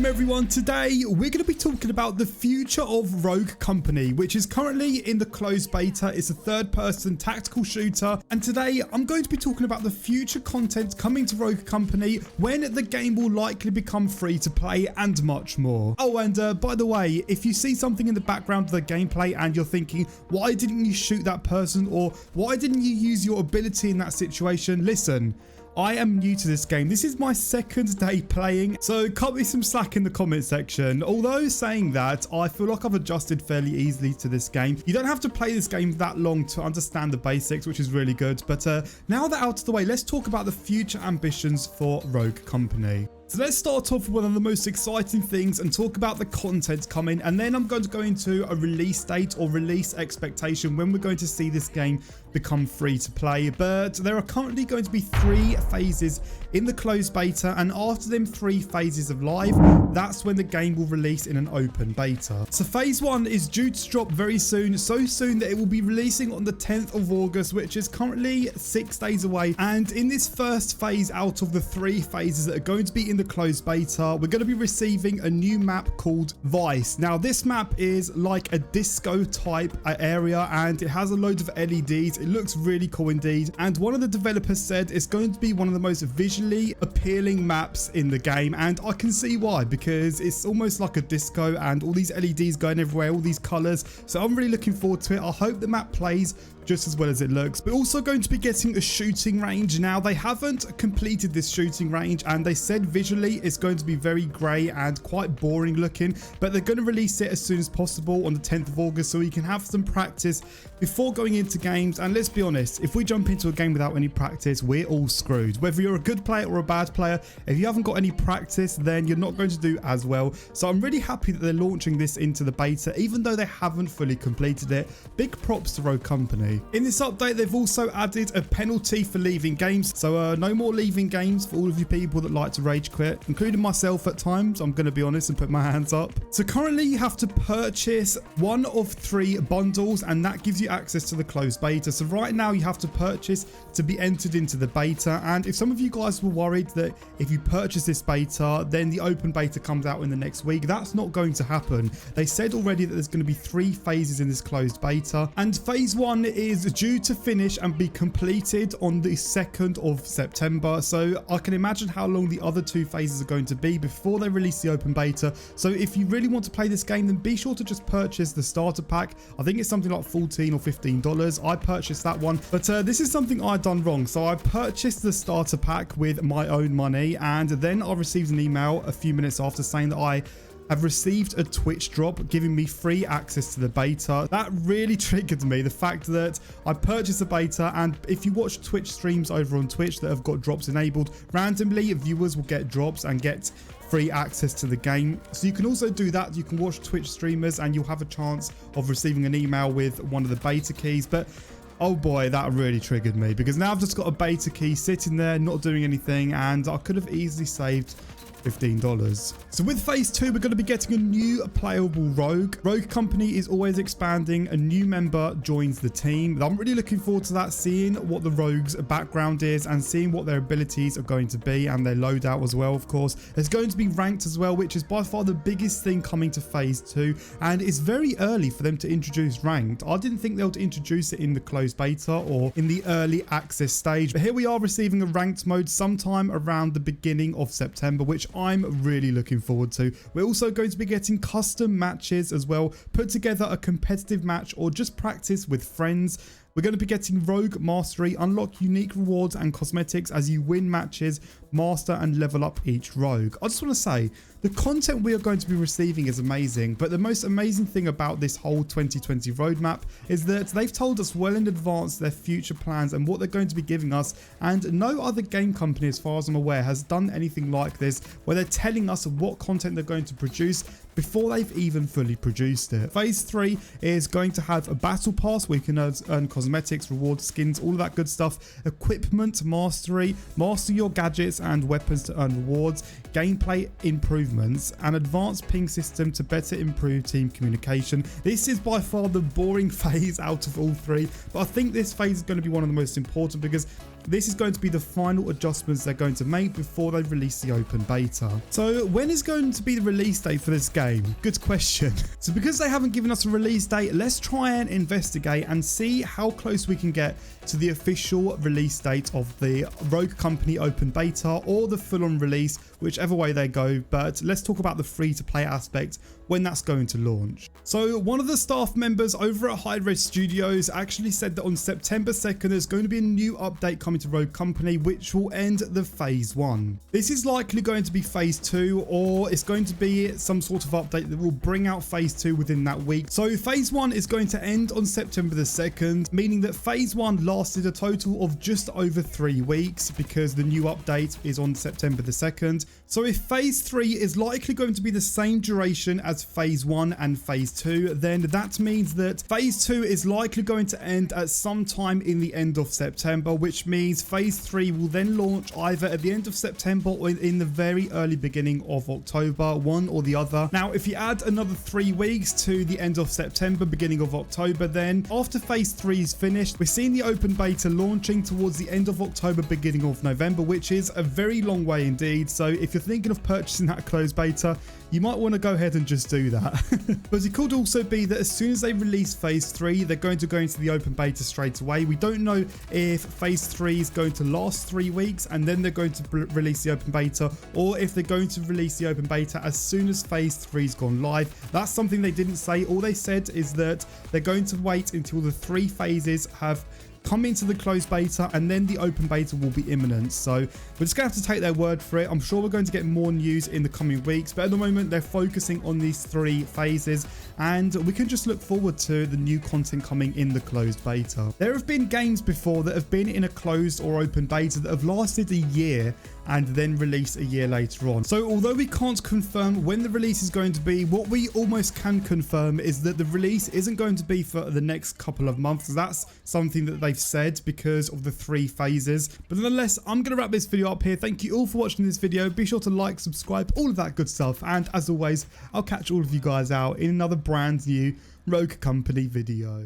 Welcome everyone. Today we're going to be talking about the future of Rogue Company, which is currently in the closed beta. It's a third-person tactical shooter, and today I'm going to be talking about the future content coming to Rogue Company, when the game will likely become free to play, and much more. Oh, and by the way, if you see something in the background of the gameplay and you're thinking, why didn't you shoot that person, or why didn't you use your ability in that situation? Listen, I am new to this game. This is my second day playing, so cut me some slack in the comment section. Although saying that, I feel like I've adjusted fairly easily to this game. You don't have to play this game that long to understand the basics, which is really good. But now that out of the way, let's talk about the future ambitions for Rogue Company. So let's start off with one of the most exciting things and talk about the content coming, and then I'm going to go into a release date or release expectation when we're going to see this game become free to play. But there are currently going to be 3 phases in the closed beta, and after them 3 phases of live, that's when the game will release in an open beta. So phase 1 is due to drop very soon, so soon that it will be releasing on the 10th of August, which is currently 6 days away. And in this first phase out of the 3 phases that are going to be in the closed beta, we're going to be receiving a new map called Vice. Now this map is like a disco type area, and it has a load of LEDs. It looks really cool indeed, and one of the developers said it's going to be one of the most visually appealing maps in the game, and I can see why, because it's almost like a disco and all these LEDs going everywhere, all these colors. So I'm really looking forward to it. I hope the map plays just as well as it looks. We're also going to be getting a shooting range. Now they haven't completed this shooting range, and they said visually it's going to be very grey and quite boring looking, but they're going to release it as soon as possible on the 10th of August so you can have some practice before going into games. And let's be honest, if we jump into a game without any practice, we're all screwed. Whether you're a good player or a bad player, if you haven't got any practice, then you're not going to do as well. So I'm really happy that they're launching this into the beta, even though they haven't fully completed it. Big props to Rogue Company. In this update, they've also added a penalty for leaving games. So no more leaving games for all of you people that like to rage quit, including myself at times. I'm going to be honest and put my hands up. So currently you have to purchase one of 3 bundles, and that gives you access to the closed beta. So right now you have to purchase to be entered into the beta. And if some of you guys were worried that if you purchase this beta, then the open beta comes out in the next week, that's not going to happen. They said already that there's going to be 3 phases in this closed beta, and phase 1 is due to finish and be completed on the 2nd of September. So I can imagine how long the other 2 phases are going to be before they release the open beta. So if you really want to play this game, then be sure to just purchase the starter pack. I think it's something like $14 or $15. I purchased that one, but this is something I've done wrong. So I purchased the starter pack with my own money, and then I received an email a few minutes after saying that I have received a Twitch drop giving me free access to the beta. That really triggered me, the fact that I purchased the beta, and if you watch Twitch streams over on Twitch that have got drops enabled, randomly viewers will get drops and get free access to the game. So you can also do that. You can watch Twitch streamers and you'll have a chance of receiving an email with one of the beta keys. But oh boy, that really triggered me, because now I've just got a beta key sitting there not doing anything, and I could have easily saved $15. So with phase 2, we're going to be getting a new playable Rogue. Rogue Company is always expanding. A new member joins the team. I'm really looking forward to that, seeing what the Rogue's background is and seeing what their abilities are going to be, and their loadout as well, of course. There's going to be ranked as well, which is by far the biggest thing coming to phase 2, and it's very early for them to introduce ranked. I didn't think they would introduce it in the closed beta or in the early access stage, but here we are receiving a ranked mode sometime around the beginning of September, which I'm really looking forward to. We're also going to be getting custom matches as well. Put together a competitive match or just practice with friends. We're going to be getting Rogue Mastery, unlock unique rewards and cosmetics as you win matches, master and level up each Rogue. I just want to say, the content we are going to be receiving is amazing, but the most amazing thing about this whole 2020 roadmap is that they've told us well in advance their future plans and what they're going to be giving us, and no other game company, as far as I'm aware, has done anything like this, where they're telling us what content they're going to produce before they've even fully produced it. Phase 3 is going to have a battle pass where you can earn cosmetics, rewards, skins, all of that good stuff, equipment mastery, master your gadgets and weapons to earn rewards, gameplay improvements, an advanced ping system to better improve team communication. This is by far the boring phase out of all 3, but I think this phase is going to be one of the most important, because this is going to be the final adjustments they're going to make before they release the open beta. So when is going to be the release date for this game? Good question. So because they haven't given us a release date, let's try and investigate and see how close we can get to the official release date of the Rogue Company open beta or the full-on release, whichever way they go. But let's talk about the free-to-play aspect when that's going to launch. So one of the staff members over at High Res Studios actually said that on September 2nd there's going to be a new update coming to Rogue Company which will end the phase 1. This is likely going to be phase 2, or it's going to be some sort of update that will bring out phase 2 within that week. So phase 1 is going to end on September the 2nd, meaning that phase 1 lasted a total of just over 3 weeks because the new update is on September the 2nd. So if phase 3 is likely going to be the same duration as phase 1 and phase 2, then that means that phase 2 is likely going to end at some time in the end of September, which means phase 3 will then launch either at the end of September or in the very early beginning of October, one or the other. Now, if you add another 3 weeks to the end of September, beginning of October, then after phase 3 is finished, we're seeing the open beta launching towards the end of October, beginning of November, which is a very long way indeed. So if you're thinking of purchasing that closed beta, you might want to go ahead and just do that. But it could also be that as soon as they release phase 3, they're going to go into the open beta straight away. We don't know if phase 3 is going to last 3 weeks and then they're going to release the open beta, or if they're going to release the open beta as soon as phase 3 has gone live. That's something they didn't say. All they said is that they're going to wait until the 3 phases have come into the closed beta and then the open beta will be imminent. So we're just gonna have to take their word for it. I'm sure we're going to get more news in the coming weeks, but at the moment they're focusing on these 3 phases and we can just look forward to the new content coming in the closed beta. There have been games before that have been in a closed or open beta that have lasted a year and then released a year later on. So although we can't confirm when the release is going to be, what we almost can confirm is that the release isn't going to be for the next couple of months. That's something that they've said because of the 3 phases. But nonetheless, I'm going to wrap this video up here. Thank you all for watching this video. Be sure to like, subscribe, all of that good stuff. And as always, I'll catch all of you guys out in another brand new Rogue Company video.